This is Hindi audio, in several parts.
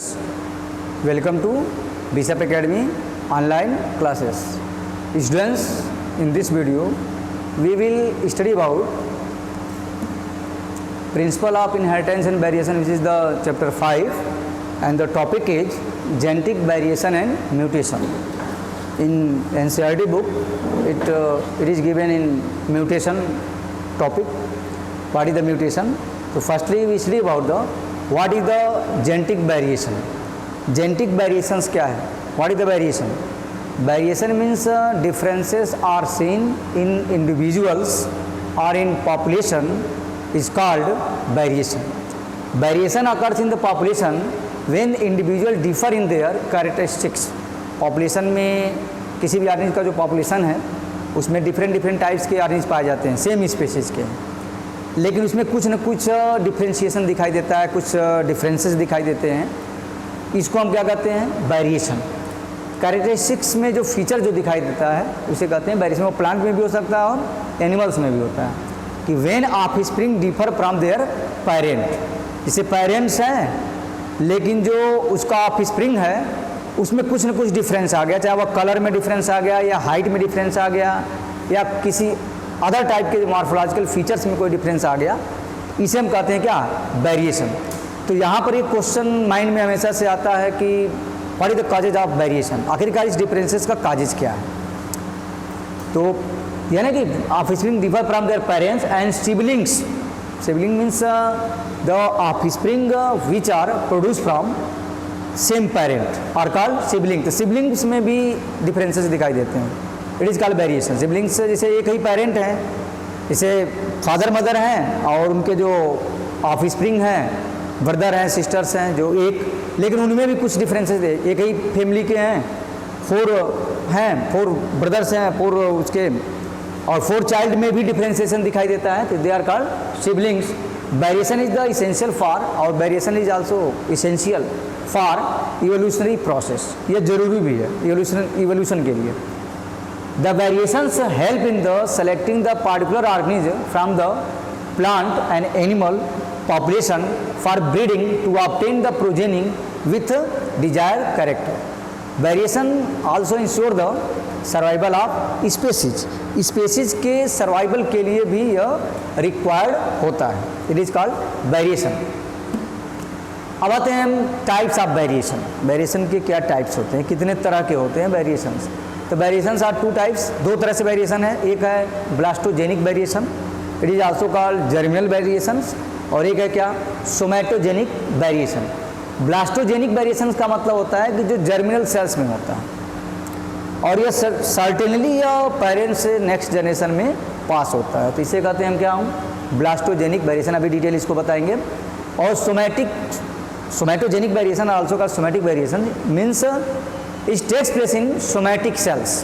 Welcome to BSAP Academy online classes. Students, in this video we will study about principle of inheritance and variation, which is the chapter 5, and the topic is genetic variation and mutation. In NCERT book it is given in mutation topic. What is the mutation? So firstly we study about the what is the genetic variation. Genetic variations क्या है? What is the variation? Variation means differences are seen in individuals or in population is called variation. Variation occurs in the population when individual differ in their characteristics. Population में किसी भी ऑर्गेनिज्म का जो पॉपुलेशन है उसमें डिफरेंट टाइप्स के ऑर्गेनिज्म पाए जाते हैं, सेम स्पेसीज के, लेकिन उसमें कुछ न कुछ डिफ्रेंशिएशन दिखाई देता है, कुछ डिफरेंसेस दिखाई देते हैं. इसको हम क्या कहते हैं? वेरिएशन. कैरेक्टरिस्टिक्स में जो फीचर जो दिखाई देता है उसे कहते हैं वेरिएशन. वो प्लांट में भी हो सकता है और एनिमल्स में भी होता है कि when offspring differ from there parent. जैसे पेरेंट्स हैं लेकिन जो उसका ऑफस्प्रिंग है उसमें कुछ न कुछ डिफरेंस आ गया, चाहे वह कलर में डिफरेंस आ गया या हाइट में डिफरेंस आ गया या किसी अदर टाइप के मॉर्फोलॉजिकल फीचर्स में कोई डिफरेंस आ गया, इसे हम कहते हैं क्या? वेरिएशन. तो यहाँ पर एक क्वेश्चन माइंड में हमेशा से आता है कि what is the causes of variation. आखिरकार इस डिफरेंसेस का कॉजेज क्या है? तो यानी कि offspring differ from their parents and siblings. Sibling means the offspring which are produce from same parent are called sibling. तो सिबलिंग्स में भी डिफरेंसेस दिखाई देते हैं. It is called variation. Siblings जैसे एक ही पेरेंट हैं, जैसे फादर मदर हैं और उनके जो ऑफस्प्रिंग हैं, ब्रदर हैं, सिस्टर्स हैं, जो एक, लेकिन उनमें भी कुछ डिफरेंसेस है. एक ही फैमिली के हैं, 4 ब्रदर्स हैं, 4 उसके, और 4 चाइल्ड में भी डिफरेंशिएशन दिखाई देता है. तो they are called siblings. Variation is the essential for, और variation is also essential for evolutionary process. यह जरूरी भी है इवोल्यूशन के लिए. The variations help in the selecting the particular organism from the plant and animal population for breeding to obtain the progeny with desired character. Variation also ensure the survival of species. Species के survival के लिए भी यह required होता है. It is called variation. अब आते हैं हम टाइप्स ऑफ वेरिएशन. वेरिएशन के क्या टाइप्स होते हैं, कितने तरह के होते हैं वेरिएशंस? तो वेरिएशंस आर 2 टाइप्स. 2 तरह से वेरिएशन है. एक है blastogenic variation, it is also called germinal variations, और एक है क्या? Somatogenic variation. ब्लास्टोजेनिक वेरिएशन का मतलब होता है कि जो जर्मिनल सेल्स में होता है और यह सर्टेनली या पेरेंट से नेक्स्ट जनरेशन में पास होता है. तो इसे कहते हैं हम क्या हूँ? ब्लास्टोजेनिक वेरिएशन. अभी डिटेल इसको बताएंगे. और सोमैटोजेनिक वेरिएशन आल्सो का somatic variation means it takes place in somatic cells.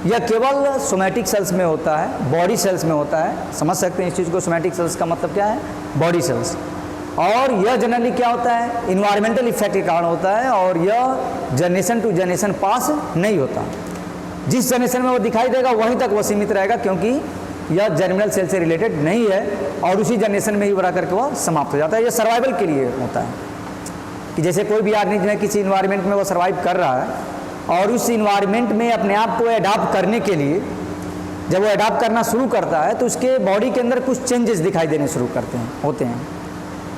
यह केवल सोमैटिक सेल्स में होता है, बॉडी सेल्स में होता है. समझ सकते हैं इस चीज़ को. सोमैटिक सेल्स का मतलब क्या है? Body cells. और यह जनरली क्या होता है? इन्वायरमेंटल इफेक्ट के कारण होता है, और यह जनरेशन टू जनरेशन पास नहीं होता. जिस जनरेशन में वो दिखाई देगा वहीं तक वो सीमित रहेगा, क्योंकि यह जर्मिनल सेल से रिलेटेड नहीं है, और उसी जनरेशन में ही बड़ा करके वह समाप्त हो जाता है. यह सर्वाइवल के लिए होता है कि जैसे कोई भी ऑर्गेनिज्म है, किसी इन्वायरमेंट में वो सर्वाइव कर रहा है, और उस इन्वायरमेंट में अपने आप को अडॉप्ट करने के लिए जब वो अडॉप्ट करना शुरू करता है तो उसके बॉडी के अंदर कुछ चेंजेस दिखाई देने शुरू होते हैं.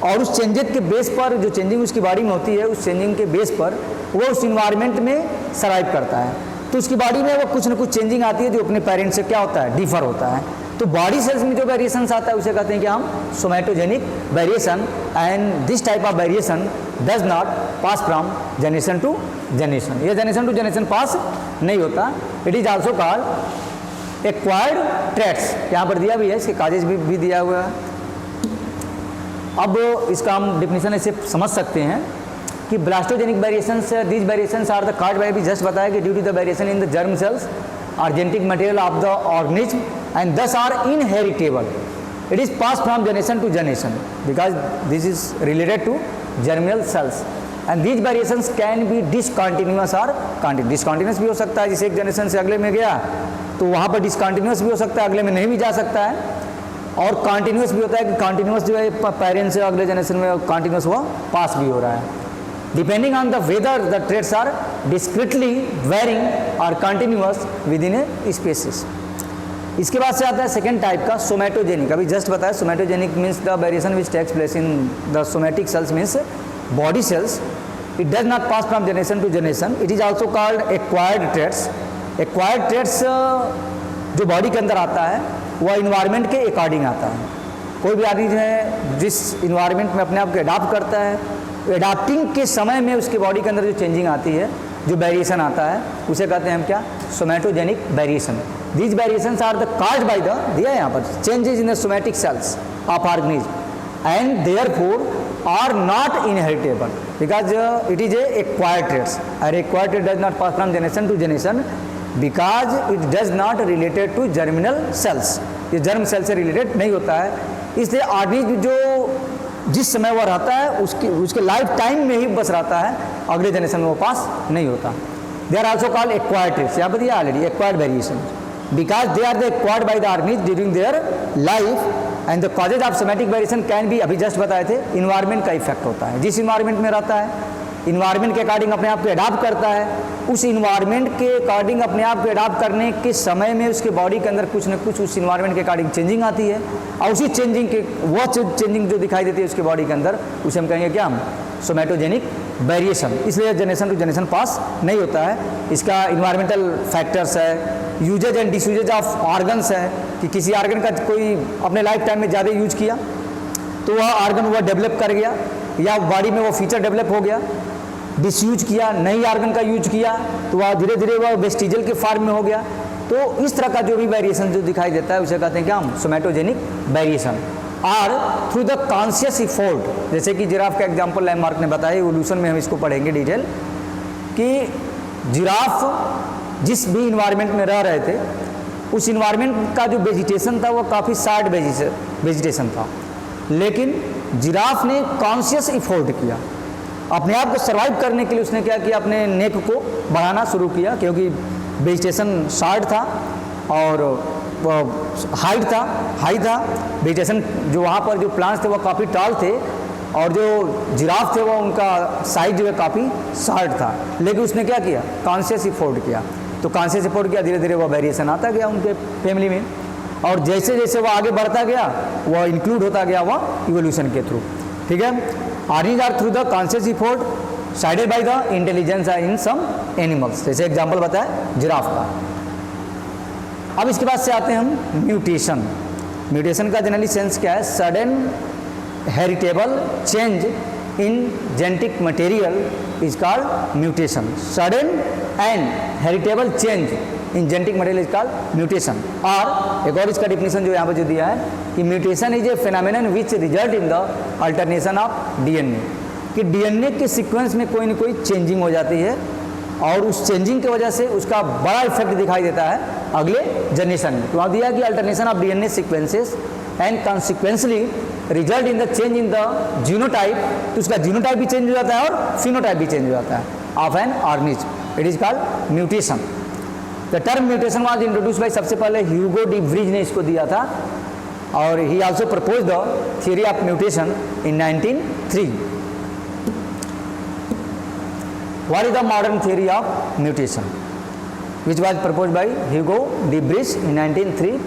और उस चेंजेस के बेस पर, जो चेंजिंग उसकी बॉडी में होती है, उस चेंजिंग के बेस पर वो उस इन्वायरमेंट में सर्वाइव करता है. तो उसकी बॉडी में वो कुछ न कुछ चेंजिंग आती है जो अपने पेरेंट से क्या होता है? डिफर होता है. तो बॉडी सेल्स में जो वेरिएशंस आता है उसे कहते हैं कि हम somatogenic variation. And this type of variation does not pass from generation to generation. यह जनरेशन टू जनरेशन पास नहीं होता. It is also called acquired traits. यहाँ पर दिया भी है, इसके काजेज भी दिया हुआ है. अब इसका हम डिफिनेशन ऐसे समझ सकते हैं कि blastogenic variations, these variations are the caused by, भी जस्ट बताया कि due to the variation in the germ cells और genetic material of the organism and thus are inheritable. It is passed from generation to generation because this is related to germinal cells, and these variations can be discontinuous or continuous. Discontinuous भी हो सकता है, जैसे एक जनरेशन से अगले में गया तो वहाँ पर डिसकंटिन्यूस भी हो सकता है, अगले में नहीं भी जा सकता है. और कॉन्टीन्यूस भी होता है कि कॉन्टीन्यूस जो है पेरेंट्स से अगले जनरेशन में कॉन्टीन्यूस हुआ पास भी हो रहा है. Depending on the whether the traits are discretely varying और continuous within a species. इसके बाद से आता है सेकेंड टाइप का सोमैटोजेनिक। अभी जस्ट बताया somatogenic means the variation which takes place in the somatic cells means body cells. It does not pass from generation to generation. It is also called acquired traits. Acquired traits जो बॉडी के अंदर आता है वह इन्वायरमेंट के अकॉर्डिंग आता है। कोई भी आदमी जो है जिस इन्वायरमेंट में अपने आप को अडाप्ट करता है, अडाप्टिंग के समय में उसके बॉडी के अंदर जो चेंजिंग आती है, जो वेरिएशन आता है, उसे कहते हैं हम क्या, somatogenic variation. These variations are the caused by the, दिया है यहाँ पर, changes in the somatic cells of organism and therefore are not inheritable because it is a acquired traits. और acquired trait does not pass from generation to generation because it does not related to germinal cells. ये जर्म सेल से रिलेटेड नहीं होता है, इसलिए ऑर्गेनिज्म जो जिस समय वह रहता है उसके लाइफ टाइम में ही बस रहता है, अगले जनरेशन में वो पास नहीं होता। They are also called acquired traits. यहाँ पर दिया already acquired variation because they are the acquired by the organism during their life and the causes of somatic variation can be, अभी जस्ट बताए थे, इन्वायरमेंट का इफेक्ट होता है। जिस इन्वायरमेंट में रहता है, इन्वायरमेंट के अकॉर्डिंग अपने आप को अडाप्ट करता है, उस इन्वायरमेंट के अकॉर्डिंग अपने आप को अडाप्ट करने के समय में उसके बॉडी के अंदर कुछ न कुछ उस इन्वायरमेंट के अकॉर्डिंग चेंजिंग आती है और उसी चेंजिंग के वो चेंजिंग जो दिखाई देती है उसके बॉडी के अंदर, उसे हम कहेंगे क्या, हम सोमैटोजेनिक वेरिएशन। इसलिए जनरेशन टू जनरेशन पास नहीं होता है। इसका इन्वायरमेंटल फैक्टर्स है, यूजेज एंड डिसयूजेज ऑफ ऑर्गन्स है कि किसी ऑर्गन का कोई अपने लाइफ टाइम में ज़्यादा यूज किया तो वह ऑर्गन वह डेवलप कर गया या बॉडी में वो फीचर डेवलप हो गया, डिसयूज किया, नई ऑर्गन का यूज किया तो वह धीरे धीरे वह वेस्टिजल के फॉर्म में हो गया। तो इस तरह का जो भी वेरिएशन जो दिखाई देता है उसे कहते हैं क्या, हम सोमैटोजेनिक वेरिएशन। और थ्रू द कॉन्शियस इफोर्ट, जैसे कि जिराफ का एग्जाम्पल लैंडमार्क ने बताया, इवोल्यूशन में हम इसको पढ़ेंगे डिटेल, कि जिराफ जिस भी इन्वायरमेंट में रह रहे थे उस इन्वायरमेंट का जो वेजिटेशन था वो काफ़ी शार्ट वेजिटेशन था, लेकिन जिराफ ने कॉन्शियस इफोर्ट किया, अपने आप को सर्वाइव करने के लिए उसने क्या किया, अपने नेक को बढ़ाना शुरू किया क्योंकि वेजिटेशन शार्ट था और हाई था वेजिटेशन, जो वहाँ पर जो प्लांट्स थे वो काफ़ी टॉल थे और जो जिराफ थे वो उनका साइज जो है काफ़ी शार्ट था, लेकिन उसने क्या किया, कॉन्शियस इफोर्ट किया। तो कॉन्शियस इफोर्ट किया, धीरे धीरे वो वेरिएशन आता गया उनके फैमिली में और जैसे जैसे वो आगे बढ़ता गया वह इंक्लूड होता गया वह इवोल्यूशन के थ्रू। ठीक है, organism are through the conscious effort sided by the intelligence in some animals, जैसे एग्जांपल बताया जिराफ का। अब इसके बाद से आते हैं हम म्यूटेशन। म्यूटेशन का जनरली सेंस क्या है, sudden heritable change in genetic material is called mutation. Sudden and heritable change in genetic material is called mutation. और एक और इसका डिफिनेशन जो यहाँ पर जो दिया है कि mutation is a phenomenon which result in the alternation of DNA, कि डीएनए के सीक्वेंस में कोई न कोई चेंजिंग हो जाती है और उस चेंजिंग की वजह से उसका बड़ा इफेक्ट दिखाई देता है अगले जनरेशन में। तो वहाँ दिया कि alternation of DNA sequences and consequently result in the change in the genotype, तो उसका जीनोटाइप भी चेंज हो जाता है और फिनोटाइप भी चेंज हो जाता है of an organism. It is called mutation. The term mutation was introduce by, सबसे पहले ह्यूगो डी व्रीज ने इसको दिया था और ही also propose the theory of mutation in 1903। What is the modern theory of mutation which was propose by Hugo de Vries in 1903।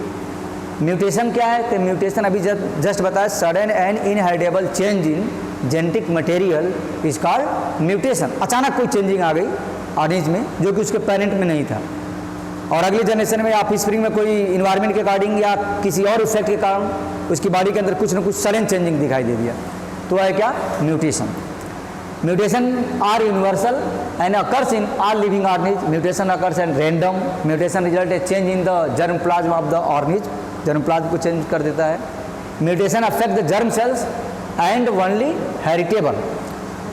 Mutation क्या है, तो म्यूटेशन अभी जस्ट बताया, sudden and inheritable change in genetic material is called mutation. अचानक कोई चेंजिंग आ गई ऑर्गेनिज्म में जो कि उसके पेरेंट में नहीं था और अगले जनरेशन में आप स्प्रिंग में कोई इन्वायरमेंट के अकॉर्डिंग या किसी और इफेक्ट के कारण उसकी बॉडी के अंदर कुछ न कुछ सडन चेंजिंग दिखाई दे दिया, तो है क्या, mutation. Mutation are universal and occurs in all living organism. Mutation occurs and random. Mutation result a change in the germ plasm of the organism, germ plasm को चेंज कर देता है। Mutation affect the germ cells and only heritable.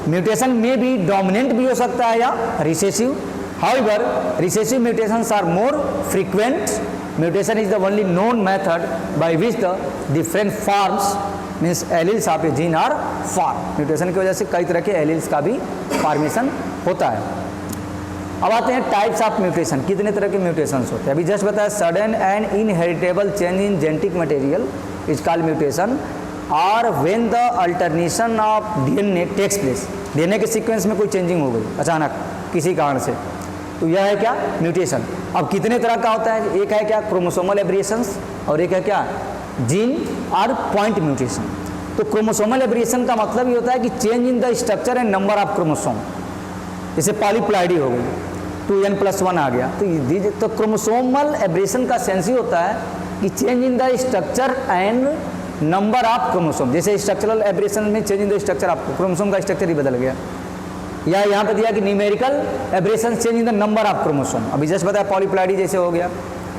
Mutation में भी डोमिनेंट भी हो सकता है या recessive. However, recessive mutations are more frequent. Mutation is the only known method by which the different forms means alleles of a gene are formed. Mutation की वजह से कई तरह के alleles का भी फॉर्मेशन होता है। अब आते हैं टाइप्स ऑफ म्यूटेशन, कितने तरह के म्यूटेशंस होते हैं। अभी जस्ट बताया sudden and inheritable change in genetic material is called mutation और when the alternation of DNA takes place. DNA के सीक्वेंस में कोई चेंजिंग हो गई अचानक किसी कारण से, तो यह है क्या, म्यूटेशन। अब कितने तरह का होता है, एक है क्या क्रोमोसोमल एब्रिएशंस और एक है क्या जीन और पॉइंट म्यूटेशन। तो क्रोमोसोमल एब्रिएशन का मतलब ये होता है कि change in the structure and number of chromosome, जैसे पॉलीप्लाइडी हो गई, 2n+1 आ गया। तो क्रोमोसोमल एब्रिएशन का सेंस ही होता है कि change in the structure and number of chromosome. जैसे स्ट्रक्चरल एब्रिएशन में change in the structure of chromosome का स्ट्रक्चर ही बदल गया, या यहाँ पे दिया कि numerical aberration change in the number of chromosome. अभी जस्ट बताया पॉलीप्लाइडी जैसे हो गया,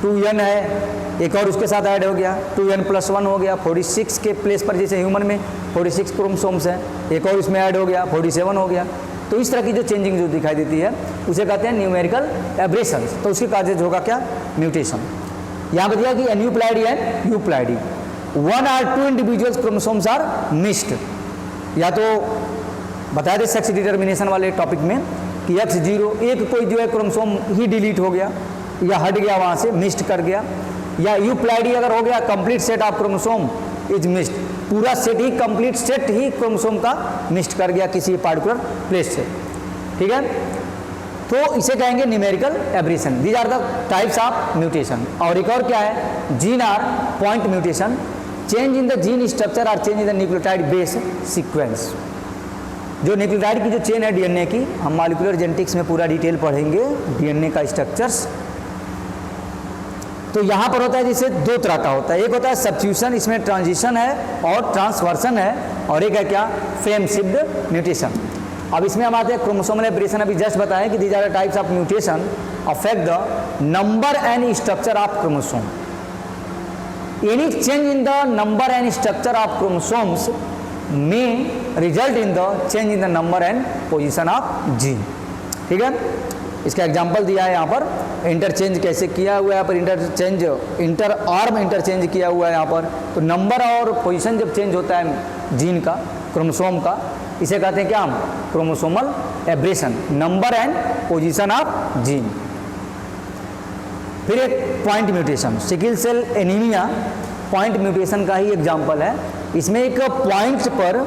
2n है, एक और उसके साथ ऐड हो गया, 2n+1 हो गया, 46 के प्लेस पर जैसे ह्यूमन में 46 क्रोमोसोम्स हैं, एक और इसमें ऐड हो गया, 47 हो गया। तो इस तरह की जो चेंजिंग जो दिखाई देती है उसे कहते हैं न्यूमेरिकल एब्रेशन। तो उसके काजेज होगा क्या, म्यूटेशन। यहाँ पर दिया कि aneuploidy and euploidy, 1 or 2 individuals chromosomes are mixed. या तो बताया थे सेक्स डिटर्मिनेशन वाले टॉपिक में कि X0 एक कोई जो है क्रोमोसोम ही डिलीट हो गया या हट गया, वहाँ से मिक्स्ड कर गया, या यूप्लाइडी अगर हो गया complete set of chromosome is mixed, पूरा सेट ही कंप्लीट सेट ही क्रोमोसोम का मिक्स्ड कर गया किसी पार्टिकुलर प्लेस से, ठीक है। तो इसे कहेंगे numerical aberration. These are the types of mutation. और एक और क्या है, gene or point mutation, change in the gene structure और change in the nucleotide base sequence. जो न्यूक्लियोटाइड की जो चेन है डीएनए की, हम मॉलिक्यूलर जेनेटिक्स में पूरा डिटेल पढ़ेंगे डीएनए का स्ट्रक्चर्स। तो यहाँ पर होता है जैसे दो तरह का होता है, एक होता है सब्स्टिट्यूशन, इसमें ट्रांजिशन है और ट्रांसवर्सन है, और एक है क्या, फ्रेम शिफ्ट म्यूटेशन। अब इसमें हम आते हैं क्रोमोसोमल एब्रेशन। अभी जस्ट बताएं कि these are the types of mutation affect the number and structure of chromosome. Any change in the number and structure of chromosomes में result in the change in the number and position of gene, ठीक है। इसका एग्जांपल दिया है यहाँ पर, इंटरचेंज कैसे किया हुआ है यहाँ पर, इंटरचेंज इंटर आर्म इंटरचेंज किया हुआ है यहाँ पर। तो नंबर और पोजीशन जब चेंज होता है जीन का, क्रोमोसोम का, इसे कहते हैं क्या हम, chromosomal aberration, number and position of gene. फिर एक point mutation, sickle cell anaemia point mutation का ही एग्जाम्पल है। इसमें एक पॉइंट पर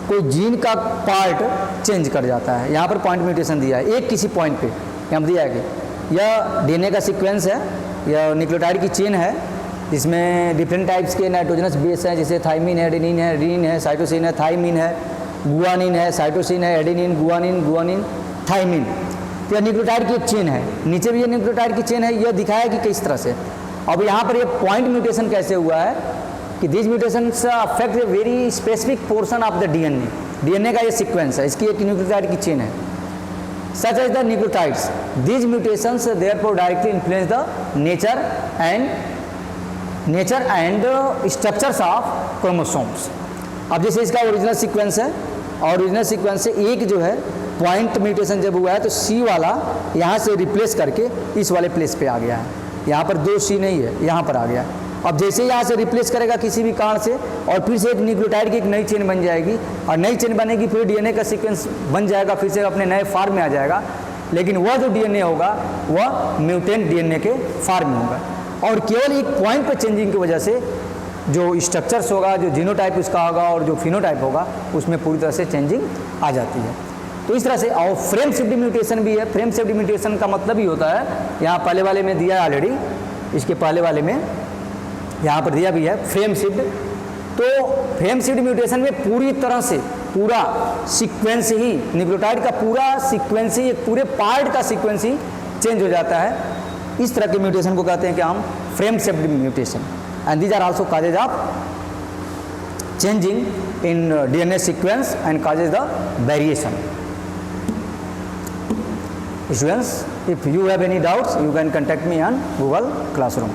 कोई जीन का पार्ट चेंज कर जाता है, यहाँ पर पॉइंट म्यूटेशन दिया है, एक किसी पॉइंट पे यहाँ दिया है कि यह डीएनए का सीक्वेंस है, यह न्यूक्लियोटाइड की चेन है, जिसमें डिफरेंट टाइप्स के नाइट्रोजनस बेस हैं, जैसे थाइमिन है, एडेनिन है, एडेनिन है, साइटोसिन है, थाइमिन है, गुआनिन है, साइटोसिन है, एडेनिन, गुआनिन, गुआनिन, थाइमिन। तो यह न्यूक्लियोटाइड की एक चेन है, नीचे भी ये न्यूक्लियोटाइड की चेन है, यह दिखाया कि किस तरह से। अब यहाँ पर यह पॉइंट म्यूटेशन कैसे हुआ है कि this mutations affect a very specific portion of the DNA. DNA का ये सीक्वेंस है, इसकी एक न्यूक्लियोटाइड की चेन है, such as the nucleotides. These mutations therefore directly influence the nature and structures of chromosomes. अब जैसे इसका ओरिजिनल सीक्वेंस है, और ओरिजिनल सीक्वेंस से एक जो है पॉइंट म्यूटेशन जब हुआ है तो सी वाला यहाँ से रिप्लेस करके इस वाले प्लेस पे आ गया है, यहाँ पर 2 सी नहीं है, यहाँ पर आ गया है। अब जैसे यहाँ से रिप्लेस करेगा किसी भी कारण से, और फिर से एक न्यूक्लियोटाइड की एक नई चेन बन जाएगी, और नई चेन बनेगी, फिर डीएनए का सीक्वेंस बन जाएगा, फिर से अपने नए फॉर्म में आ जाएगा। लेकिन वह जो डीएनए होगा वह म्यूटेंट डीएनए के फॉर्म में होगा, और केवल एक पॉइंट पर चेंजिंग की वजह से जो स्ट्रक्चर्स होगा, जो जीनोटाइप उसका होगा और जो फिनोटाइप होगा, उसमें पूरी तरह से चेंजिंग आ जाती है। तो इस तरह से, और फ्रेम शिफ्ट म्यूटेशन भी है। फ्रेम शिफ्ट म्यूटेशन का मतलब ही होता है, यहाँ पहले वाले में दिया है ऑलरेडी, इसके पहले वाले में यहाँ पर दिया भी है फ्रेम शिफ्ट। तो फ्रेम शिफ्ट म्यूटेशन में पूरी तरह से पूरा सीक्वेंस ही, न्यूक्लियोटाइड का पूरा सीक्वेंस ही, एक पूरे पार्ट का सीक्वेंस ही चेंज हो जाता है। इस तरह के म्यूटेशन को कहते हैं कि हम frame shift mutation, and these are also causes of changing in DNA sequence and causes the variation. Students, if you have any doubts, you can contact me on Google Classroom.